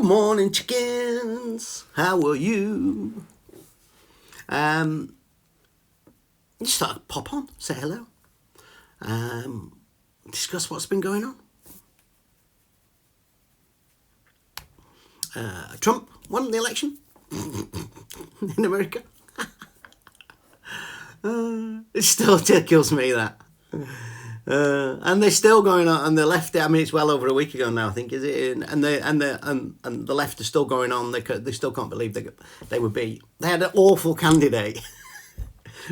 morning, chickens. How are you? Just thought I'd pop on, say hello, discuss what's been going on. Trump won the election in America. It still tickles me that. And they're still going on, and the left. I mean, it's well over a week ago now, I think, is it? And the left are still going on. They still can't believe they were beat. They had an awful candidate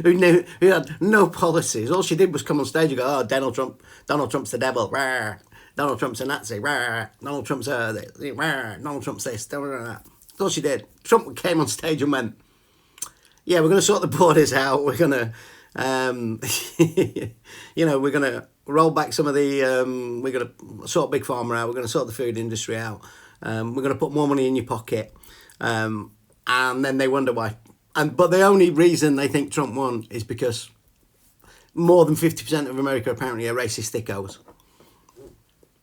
who had no policies. All she did was come on stage and go, "Oh, Donald Trump's the devil. Rah. Donald Trump's a Nazi. Rah. Donald Trump's Donald Trump's this. That's all she did. Trump came on stage and went, "Yeah, we're going to sort the borders out. We're going to." We're going to roll back some of the, we're going to sort Big Pharma out, we're going to sort the food industry out, we're going to put more money in your pocket, and then they wonder why. But the only reason they think Trump won is because more than 50% of America apparently are racist thickos.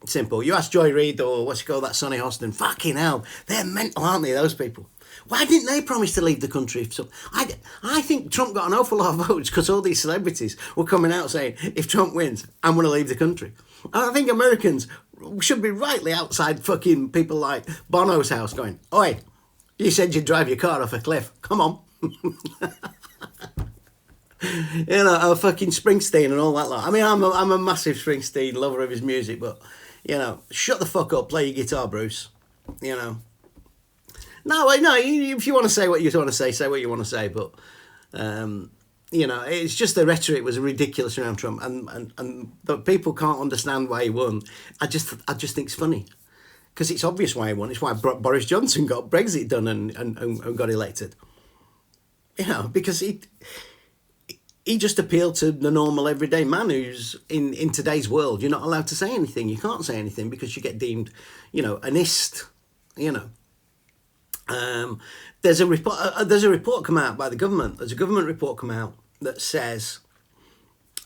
Simple. You ask Joy Reid or what's it called, that Sonny Hostin, fucking hell, they're mental, aren't they, those people? Why didn't they promise to leave the country? So I think Trump got an awful lot of votes because all these celebrities were coming out saying, if Trump wins, I'm going to leave the country. And I think Americans should be rightly outside fucking people like Bono's house going, "Oi, you said you'd drive your car off a cliff. Come on." Fucking Springsteen and all that lot. I mean, I'm a massive Springsteen lover of his music, but, shut the fuck up, play your guitar, Bruce. No, if you want to say what you want to say what you want to say, but, it's just the rhetoric was ridiculous around Trump, and the people can't understand why he won. I just think it's funny, because it's obvious why he won. It's why Boris Johnson got Brexit done and got elected. Because he just appealed to the normal everyday man who's in today's world. You're not allowed to say anything. You can't say anything because you get deemed, an ist, There's a report come out by the government. There's a government report come out that says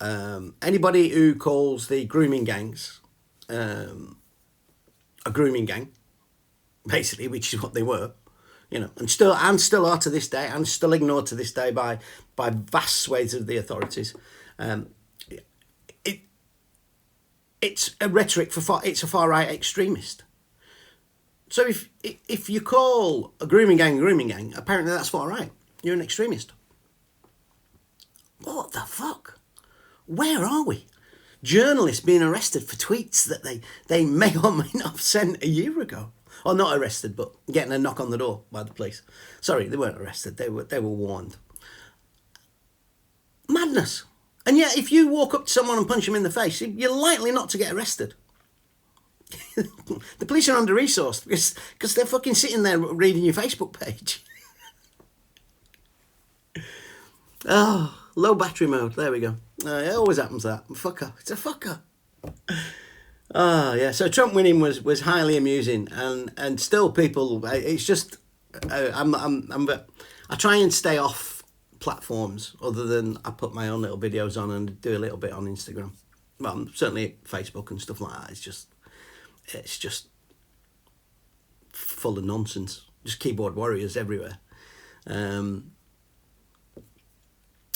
anybody who calls the grooming gangs a grooming gang, basically, which is what they were, and still are to this day, and still ignored to this day by vast swathes of the authorities. It's a rhetoric it's a far right extremist. So if you call a grooming gang, apparently that's far right. You're an extremist. What the fuck? Where are we? Journalists being arrested for tweets that they may or may not have sent a year ago. Or not arrested, but getting a knock on the door by the police. Sorry, they weren't arrested. They were warned. Madness. And yet, if you walk up to someone and punch them in the face, you're likely not to get arrested. The police are under-resourced because they're fucking sitting there reading your Facebook page. Oh, low battery mode. There we go. It always happens that. Fucker. It's a fucker. Oh, yeah. So Trump winning was highly amusing, and still people. It's just I try and stay off platforms other than I put my own little videos on and do a little bit on Instagram. Well, certainly Facebook and stuff like that. It's just full of nonsense. Just keyboard warriors everywhere.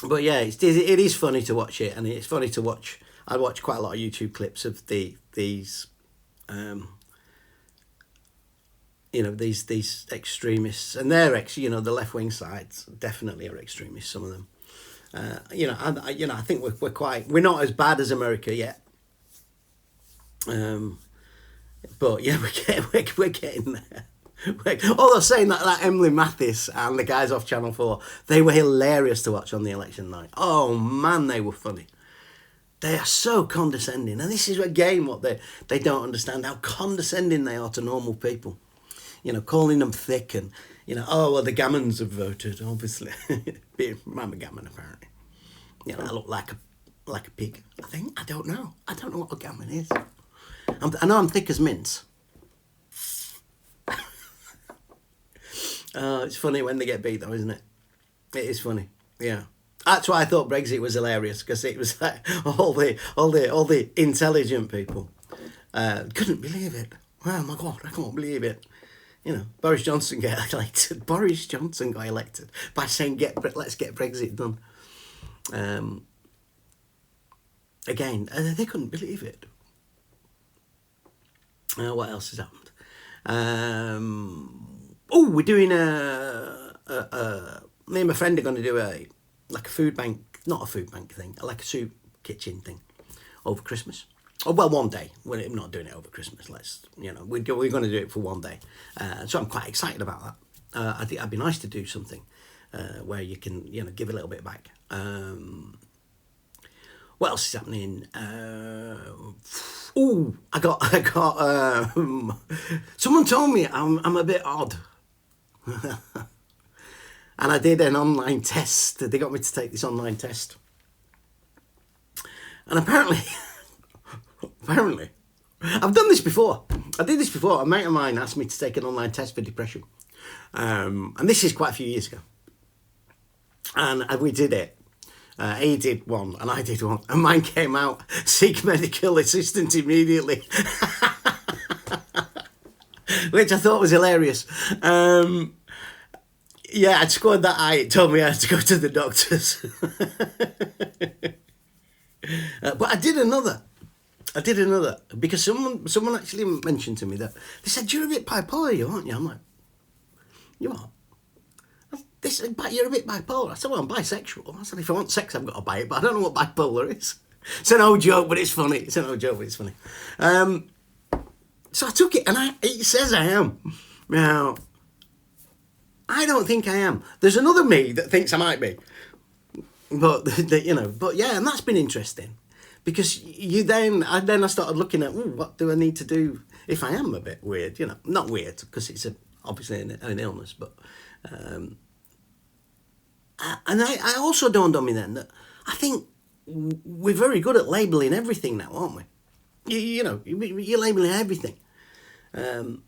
But yeah, it is funny to watch it, and it's funny to watch. I watch quite a lot of YouTube clips of these these extremists, and they're the left wing sides definitely are extremists. Some of them, I think we're not as bad as America yet. But yeah, we're getting there. Although saying that Emily Mathis and the guys off Channel 4, they were hilarious to watch on the election night. Oh man, they were funny. They are so condescending, and this is again what they don't understand, how condescending they are to normal people. Calling them thick and the Gammons have voted, obviously. I'm a Gammon apparently. I look like a pig. I don't know what a Gammon is. I know I'm thick as mince. It's funny when they get beat though, isn't it? It is funny. Yeah. That's why I thought Brexit was hilarious, because it was like all the intelligent people couldn't believe it. Oh my God, I can't believe it. Boris Johnson got elected. Boris Johnson got elected by saying, let's get Brexit done. Again, they couldn't believe it. What else has happened? We're doing me and my friend are going to do a food bank, not a food bank thing, like a soup kitchen thing over Christmas. Oh, well, one day. We're not doing it over Christmas. We're going to do it for one day. So I'm quite excited about that. I think it'd be nice to do something where you can, give a little bit back. What else is happening? I got. Someone told me I'm a bit odd, and I did an online test. They got me to take this online test, and apparently, I've done this before. I did this before. A mate of mine asked me to take an online test for depression, and this is quite a few years ago, and we did it. He did one and I did one, and mine came out seek medical assistance immediately, which I thought was hilarious. I'd scored that high. It told me I had to go to the doctors. But I did another because someone actually mentioned to me that they said, "You're a bit bipolar, you aren't you?" I'm like, "You are?" You're a bit bipolar. I said, "Well, I'm bisexual." I said, "If I want sex, I've got to buy it, but I don't know what bipolar is." It's an old joke, but it's funny. So I took it, and it says I am. Now, I don't think I am. There's another me that thinks I might be. But yeah, and that's been interesting. Because I started looking at, what do I need to do if I am a bit weird? Not weird, because it's obviously an illness, but... And I also dawned on me then that I think we're very good at labelling everything now, aren't we? You're labelling everything. And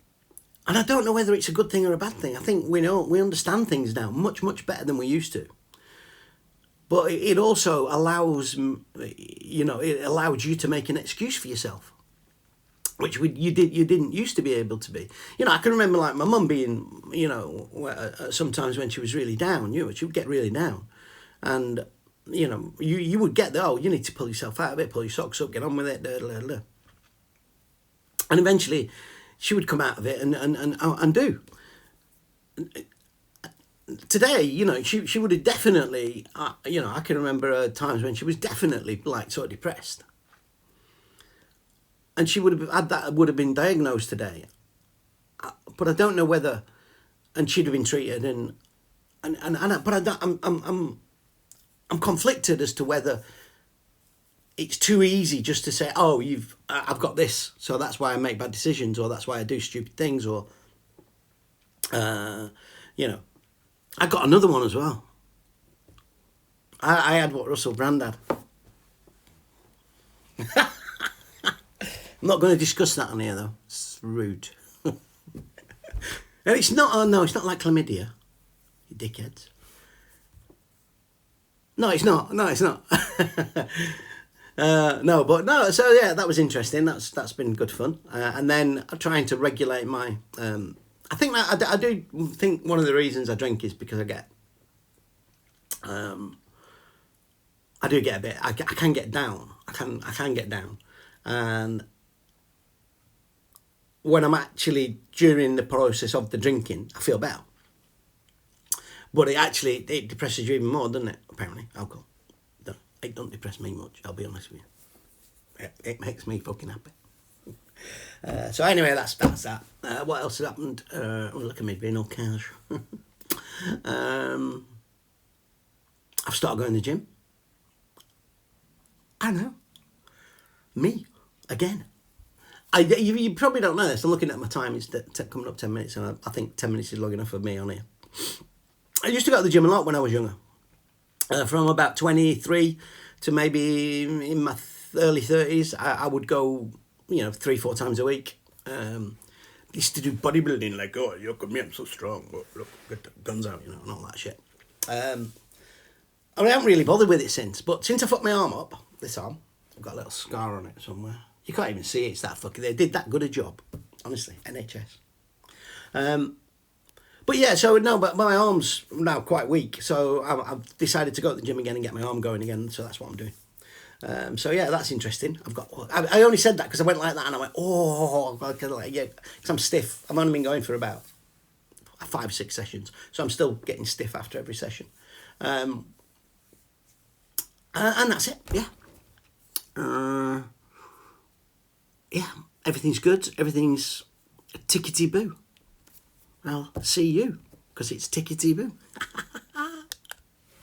I don't know whether it's a good thing or a bad thing. I think we understand things now much, much better than we used to. But it also allows, it allowed you to make an excuse for yourself, which you didn't used to be able to be. I can remember like my mum being, sometimes when she was really down, she would get really down, and you would get the, you need to pull yourself out of it, pull your socks up, get on with it, and eventually she would come out of it and do. Today, she would have definitely, I can remember times when she was definitely like sort of depressed. And she would have been diagnosed today, but I don't know whether, and she'd have been treated, I'm conflicted as to whether it's too easy just to say, I've got this, so that's why I make bad decisions, or that's why I do stupid things, or, I got another one as well. I had what Russell Brand had. I'm not going to discuss that on here, though. It's rude. And it's not, it's not like chlamydia, you dickheads. No, it's not. So yeah, that was interesting. That's been good fun. And then I'm trying to regulate my, I think that I do think one of the reasons I drink is because I do get a bit, I can get down. I can get down. And when I'm actually during the process of the drinking, I feel better. But it depresses you even more, doesn't it? Apparently, alcohol. It don't depress me much, I'll be honest with you. It makes me fucking happy. So anyway, that's that. What else has happened? Look at me being all cash. I've started going to the gym. I know. Me. Again. You probably don't know this. I'm looking at my time. It's coming up 10 minutes, and I think 10 minutes is long enough for me on here. I used to go to the gym a lot when I was younger. From about 23 to maybe in my early 30s, I would go, 3-4 times a week. Used to do bodybuilding, like, look at me, I'm so strong. Look, get the guns out, and all that shit. I haven't really bothered with it since, but since I fucked my arm up, this arm, I've got a little scar on it somewhere. You can't even see it, it's that fucking, they did that good a job, honestly, NHS. But yeah, so no, but my arm's now quite weak, so I've decided to go to the gym again and get my arm going again. So that's what I'm doing. So yeah, that's interesting. I only said that because I went like that and I went, oh, like, yeah, because I'm stiff. I've only been going for about 5-6 sessions, so I'm still getting stiff after every session. And that's it. Yeah. Yeah, everything's good. Everything's tickety boo. I'll see you because it's tickety boo.